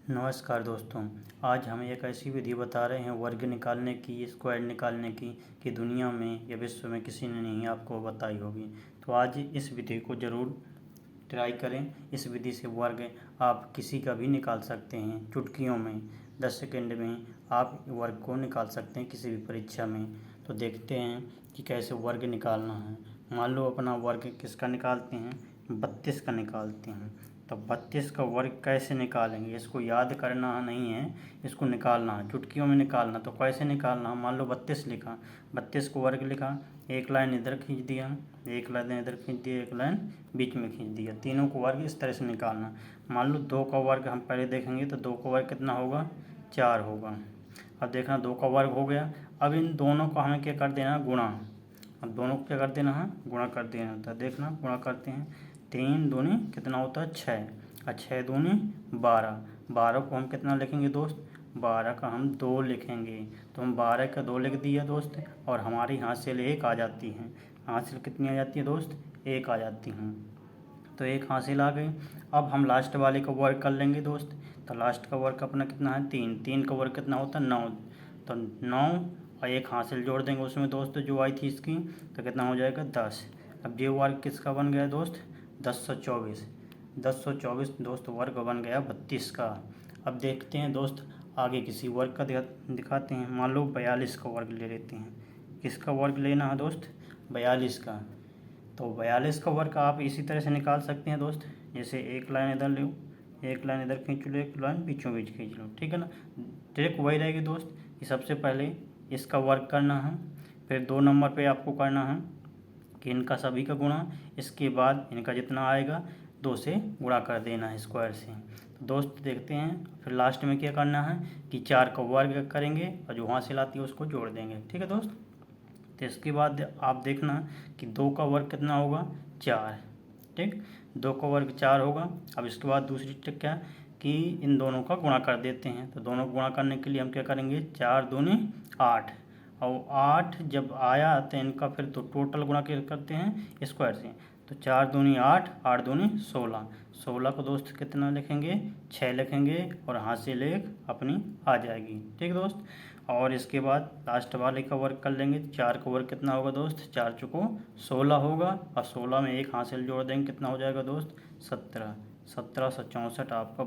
नमस्कार दोस्तों। आज हम एक ऐसी विधि बता रहे हैं वर्ग निकालने की, स्क्वायर निकालने की, कि दुनिया में या विश्व में किसी ने नहीं आपको बताई होगी। तो आज इस विधि को ज़रूर ट्राई करें। इस विधि से वर्ग आप किसी का भी निकाल सकते हैं। चुटकियों में 10 सेकंड में आप वर्ग को निकाल सकते हैं किसी भी परीक्षा में। तो देखते हैं कि कैसे वर्ग निकालना है। मान लो अपना वर्ग किसका निकालते हैं, 32 का निकालते हैं। तो 32 का वर्ग कैसे निकालेंगे, इसको याद करना नहीं है, इसको निकालना है, चुटकियों में निकालना। तो कैसे निकालना, मान लो 32 लिखा, 32 को वर्ग लिखा, एक लाइन इधर खींच दिया, एक लाइन इधर खींच दिया, एक लाइन बीच में खींच दिया, तीनों को वर्ग इस तरह से निकालना। मान लो 2 का वर्ग हम पहले देखेंगे, तो 2 का वर्ग कितना होगा, 4 होगा। अब देखना 2 का वर्ग हो गया। अब इन दोनों को हमें क्या कर देना, गुणा। अब दोनों को क्या कर देना है, गुणा कर देना होता है। देखना गुणा करते हैं, 3 दूनी कितना होता है, 6, और 6 दूनी 12। 12 को हम कितना लिखेंगे दोस्त, 12 का हम 2 लिखेंगे। तो हम 12 का 2 लिख दिया दोस्त, और हमारी हासिल 1 आ जाती है। हासिल कितनी आ जाती है दोस्त, 1 आ जाती हैं। तो 1 हासिल आ गई। अब हम लास्ट वाले का वर्ग कर लेंगे दोस्त। तो लास्ट का वर्ग अपना कितना है, 3। 3 का वर्ग कितना होता है, 9। तो 9 और 1 हासिल जोड़ देंगे उसमें दोस्त जो आई थी इसकी, तो कितना हो जाएगा, 10। अब ये वर्ग किसका बन गया दोस्त, 1024। 1024 दोस्त वर्ग बन गया 32 का। अब देखते हैं दोस्त आगे किसी वर्ग का दिखाते हैं। मान लो 42 का वर्ग ले लेते हैं। किसका वर्ग लेना है दोस्त, 42 का। तो 42 का वर्ग आप इसी तरह से निकाल सकते हैं दोस्त। जैसे एक लाइन इधर लो, एक लाइन इधर खींच लो, एक लाइन बीचों बीच खींच लो, ठीक है ना। ट्रिक वही रहेगी दोस्त कि सबसे पहले इसका वर्ग करना है, फिर 2 नंबर पे आपको करना है कि इनका सभी का गुणा, इसके बाद इनका जितना आएगा 2 से गुणा कर देना है स्क्वायर से। तो दोस्त देखते हैं, फिर लास्ट में क्या करना है कि 4 का वर्ग करेंगे और जो हासिल आती है उसको जोड़ देंगे, ठीक है दोस्त। तो इसके बाद आप देखना कि 2 का वर्ग कितना होगा, 4, ठीक। 2 का वर्ग 4 होगा। अब इसके बाद दूसरी ट्रिक क्या कि इन दोनों का गुणा कर देते हैं। तो दोनों को गुणा करने के लिए हम क्या करेंगे, 4 दूनी 8, और 8 जब आया तो इनका फिर तो टोटल गुणा करते हैं स्क्वायर से। तो 4 दूनी 8, 8 दूनी 16। 16 को दोस्त कितना लिखेंगे, 6 लिखेंगे, और हासिल 1 अपनी आ जाएगी, ठीक दोस्त। और इसके बाद लास्ट वाले का वर्ग कर लेंगे। 4 का वर्ग कितना होगा दोस्त, 4 चौको 16 होगा, और 16 में 1 हासिल जोड़ देंगे, कितना हो जाएगा दोस्त, 17। 1764 आपका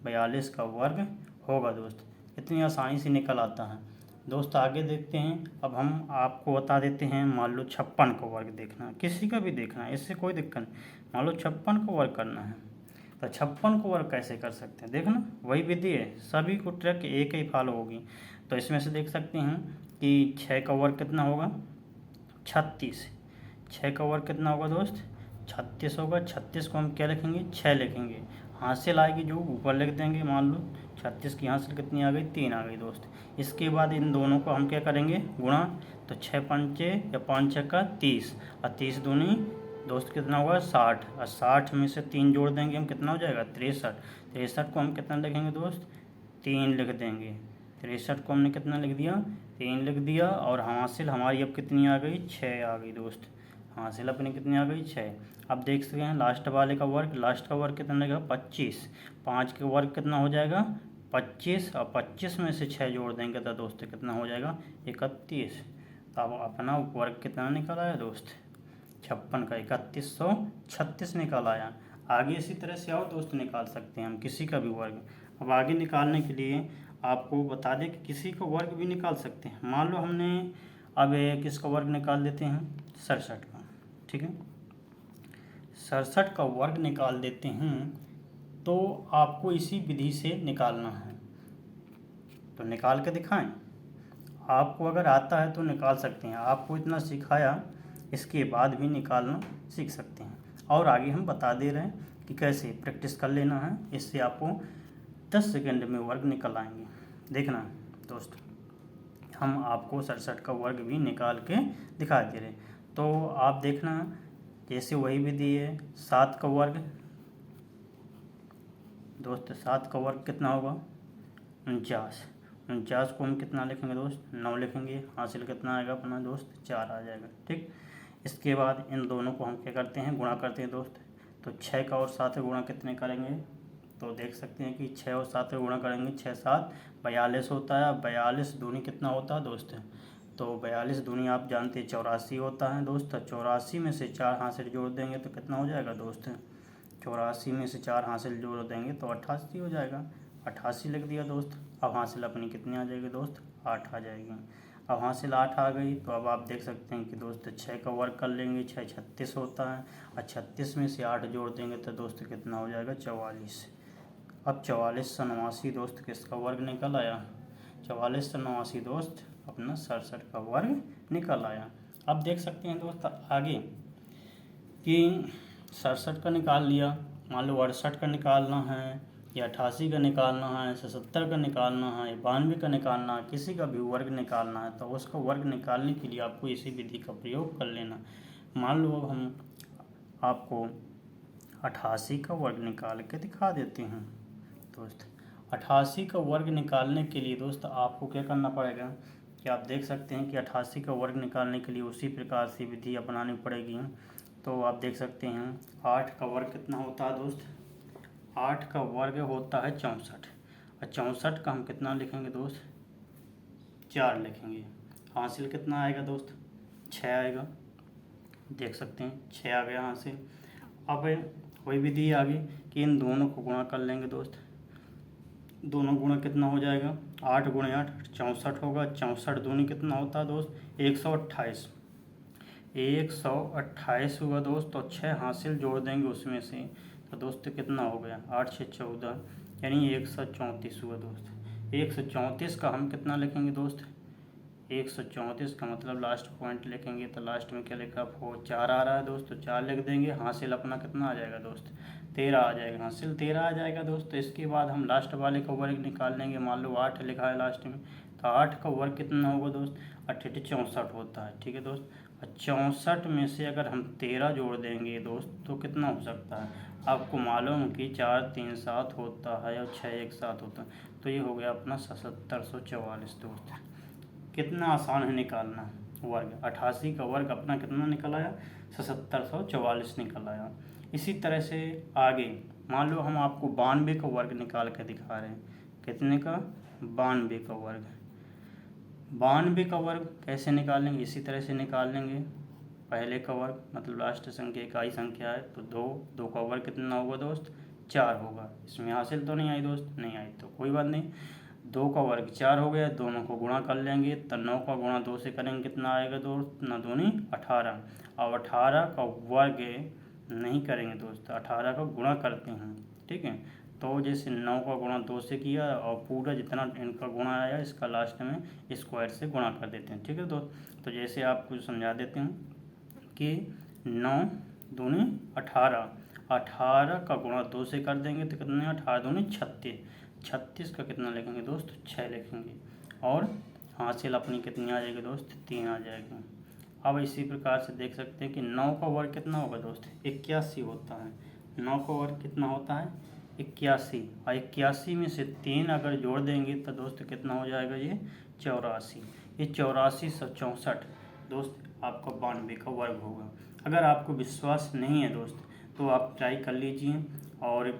42 का वर्ग होगा दोस्त। इतनी आसानी से निकल आता है दोस्त। आगे देखते हैं। अब हम आपको बता देते हैं, मान लो 56 का वर्ग देखना है, किसी का भी देखना है, इससे कोई दिक्कत नहीं। मान लो 56 का वर्ग करना है, तो 56 को वर्ग कैसे कर सकते हैं, देखना वही विधि है, सभी को ट्रिक एक ही फॉलो होगी। तो इसमें से देख सकते हैं कि 6 का वर्ग कितना होगा, 36। 6 का वर्ग कितना होगा दोस्त, 36 होगा। 36 को हम क्या लिखेंगे, 6 लिखेंगे, हासिल आएगी जो ऊपर लिख देंगे। मान लो 36 की हासिल कितनी आ गई, 3 आ गई दोस्त। इसके बाद इन दोनों को हम क्या करेंगे, गुणा। तो 6 पंचे या 5 छक्का 30, और 30 दूनी दोस्त कितना होगा, 60, और 60 में से 3 जोड़ देंगे हम, कितना हो जाएगा, 63। 63 को हम कितना लिखेंगे दोस्त, 3 लिख देंगे। 63 को हमने कितना लिख दिया, 3 लिख दिया, और हासिल हमारी अब कितनी आ गई, 6 आ गई दोस्त। हासिल अपनी कितनी आ गई, 6। अब देख सकते हैं लास्ट वाले का वर्ग, लास्ट का वर्ग कितना लगेगा, 25। 5 का वर्ग कितना हो जाएगा, 25, और 25 में से 6 जोड़ देंगे तो दोस्त कितना हो जाएगा, 31। तो अब अपना वर्ग कितना निकल आया दोस्त, 56 का 3136 निकाल आया। आगे इसी तरह से और दोस्त निकाल सकते हैं हम किसी का भी वर्ग। अब आगे निकालने के लिए आपको बता दें कि किसी का वर्ग भी निकाल सकते हैं। मान लो हमने अब किसका वर्ग निकाल देते हैं, 67 का, ठीक है। 67 का वर्ग निकाल देते हैं, तो आपको इसी विधि से निकालना है। तो निकाल के दिखाएं, आपको अगर आता है तो निकाल सकते हैं। आपको इतना सिखाया, इसके बाद भी निकालना सीख सकते हैं। और आगे हम बता दे रहे हैं कि कैसे प्रैक्टिस कर लेना है, इससे आपको 10 सेकंड में वर्ग निकल आएंगे। देखना दोस्त, हम आपको 67 का वर्ग भी निकाल के दिखा दे रहे। तो आप देखना, जैसे वही विधि है, 7 का वर्ग दोस्त, 7 का वर्ग कितना होगा, 49। 49 को हम कितना लिखेंगे दोस्त, 9 लिखेंगे, हासिल कितना आएगा अपना दोस्त, 4 आ जाएगा, ठीक। इसके बाद इन दोनों को हम क्या करते हैं, गुणा करते हैं दोस्त। तो 6 का और 7 का गुणा कितने करेंगे, तो देख सकते हैं कि 6 और 7 का गुणा करेंगे, 6 7 42 होता है। 42 दूनी कितना होता है दोस्त? तो 42 दूनी आप जानते हैं 84 होता है दोस्त। 84 में से 4 हासिल जोड़ देंगे तो कितना हो जाएगा दोस्त? 84 में से 4 हासिल जोड़ देंगे तो 88 हो जाएगा। 88 लिख दिया दोस्त। अब हासिल अपनी कितनी आ जाएगी दोस्त? 8 आ जाएगी। अब हासिल 8 आ गई तो अब आप देख सकते हैं कि दोस्त 6 का वर्ग कर लेंगे, 6 36 होता है और 36 में से 8 जोड़ देंगे तो दोस्त कितना हो जाएगा? 44। अब 44 से 89 दोस्त किसका वर्ग निकल आया? 44 से 89 दोस्त अपना 67 का वर्ग निकल आया। अब देख सकते हैं दोस्त आगे कि 67 का निकाल लिया, मान लो 68 का निकालना है या 88 का निकालना है, 77 का निकालना है, 92 का निकालना है, किसी का भी वर्ग निकालना है तो उसका वर्ग निकालने के लिए आपको इसी विधि का प्रयोग कर लेना। मान लो हम आपको 88 का वर्ग निकाल के दिखा देते हैं दोस्त। 88 का वर्ग निकालने के लिए दोस्त आपको क्या करना पड़ेगा कि आप देख सकते हैं कि 88 का वर्ग निकालने के लिए उसी प्रकार से विधि अपनानी पड़ेगी। तो आप देख सकते हैं 8 का वर्ग कितना होता है दोस्त? 8 का वर्ग होता है 64 और 64 का हम कितना लिखेंगे दोस्त? 4 लिखेंगे। हासिल कितना आएगा दोस्त? 6 आएगा। देख सकते हैं 6 आ गया हासिल। अब वही विधि आ गई कि इन दोनों को गुणा कर लेंगे दोस्त। दोनों गुणा कितना हो जाएगा? 8 गुणे 8 64 होगा। 64 दूनी कितना होता है दोस्त? 128। 128 हुआ दोस्त और 6 हासिल जोड़ देंगे उसमें से तो दोस्त कितना हो गया? 8 6 14 यानी 134 हुआ दोस्त। 134 का हम कितना लिखेंगे दोस्त? 134 का मतलब लास्ट पॉइंट लिखेंगे तो लास्ट में क्या लिखा? 4 आ रहा है दोस्त तो 4 लिख देंगे। हासिल अपना कितना आ जाएगा दोस्त? 13 आ जाएगा। हासिल 13 आ जाएगा दोस्त। तो इसके बाद हम लास्ट वाले का वर्ग निकाल लेंगे। मान लो 8 लिखा है लास्ट में तो 8 का वर्ग कितना होगा दोस्त? 8 64 होता है। ठीक है दोस्त। 64 में से अगर हम 13 जोड़ देंगे दोस्त तो कितना हो सकता है? आपको मालूम कि 4 3 7 होता है और 6 1 7 होता है तो ये हो गया अपना 7744 दोस्त। कितना आसान है निकालना वर्ग। 88 का वर्ग अपना कितना निकल आया? 7744 निकल आया। इसी तरह से आगे मान लो हम आपको 92 का वर्ग निकाल के दिखा रहे हैं। कितने का? 92 का वर्ग। 92 का वर्ग कैसे निकालेंगे? इसी तरह से निकाल लेंगे। पहले का वर्ग मतलब लास्ट संख्या इकाई संख्या है तो 2 का वर्ग कितना होगा दोस्त? 4 होगा। इसमें हासिल तो नहीं आई दोस्त? नहीं आई तो कोई बात नहीं। 2 का वर्ग 4 हो गया। दोनों को गुणा कर लेंगे तो 9 का गुणा 2 से करेंगे कितना आएगा दोस्त? 9 दूनी 18। अब 18 का वर्ग नहीं करेंगे दोस्त, 18 का गुणा करते हैं। ठीक है। तो जैसे 9 का गुणा 2 से किया और पूरा जितना इनका गुणा आया इसका लास्ट में स्क्वायर से गुणा कर देते हैं। ठीक है दोस्त। तो जैसे आपको समझा देते हैं कि 9 दूनी 18, 18 का गुणा 2 से कर देंगे तो कितने? 18 दूनी 36। 36 का कितना लिखेंगे दोस्त? 6 लिखेंगे और हासिल अपनी कितनी आ जाएगी दोस्त? 3 आ जाएगी। अब इसी प्रकार से देख सकते हैं कि 9 का वर्ग कितना होगा दोस्त? 81 होता है। 9 का वर्ग कितना होता है? 81 और 81 में से 3 अगर जोड़ देंगे तो दोस्त कितना हो जाएगा? ये 84। ये 84 से 64 दोस्त आपका 92 का वर्ग होगा। अगर आपको विश्वास नहीं है दोस्त तो आप ट्राई कर लीजिए और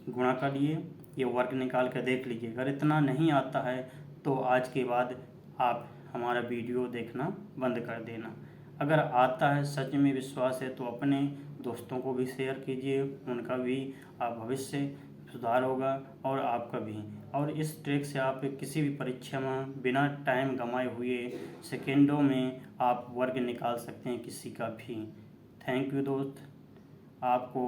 गुणा करिए, ये वर्ग निकाल कर देख लीजिए। अगर इतना नहीं आता है तो आज के बाद आप हमारा वीडियो देखना बंद कर देना। अगर आता है, सच में विश्वास है तो अपने दोस्तों को भी शेयर कीजिए, उनका भी भविष्य सुधार होगा और आपका भी। और इस ट्रिक से आप किसी भी परीक्षा में बिना टाइम गंवाए हुए सेकेंडों में आप वर्ग निकाल सकते हैं किसी का भी। थैंक यू दोस्त। आपको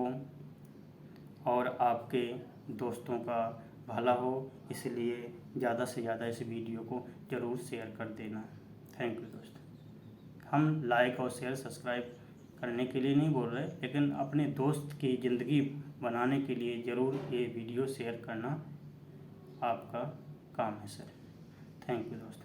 और आपके दोस्तों का भला हो इसलिए ज़्यादा से ज़्यादा इस वीडियो को ज़रूर शेयर कर देना। थैंक यू दोस्त। हम लाइक और शेयर सब्सक्राइब करने के लिए नहीं बोल रहे, लेकिन अपने दोस्त की ज़िंदगी बनाने के लिए ज़रूर ये वीडियो शेयर करना आपका काम है सर। थैंक यू दोस्त।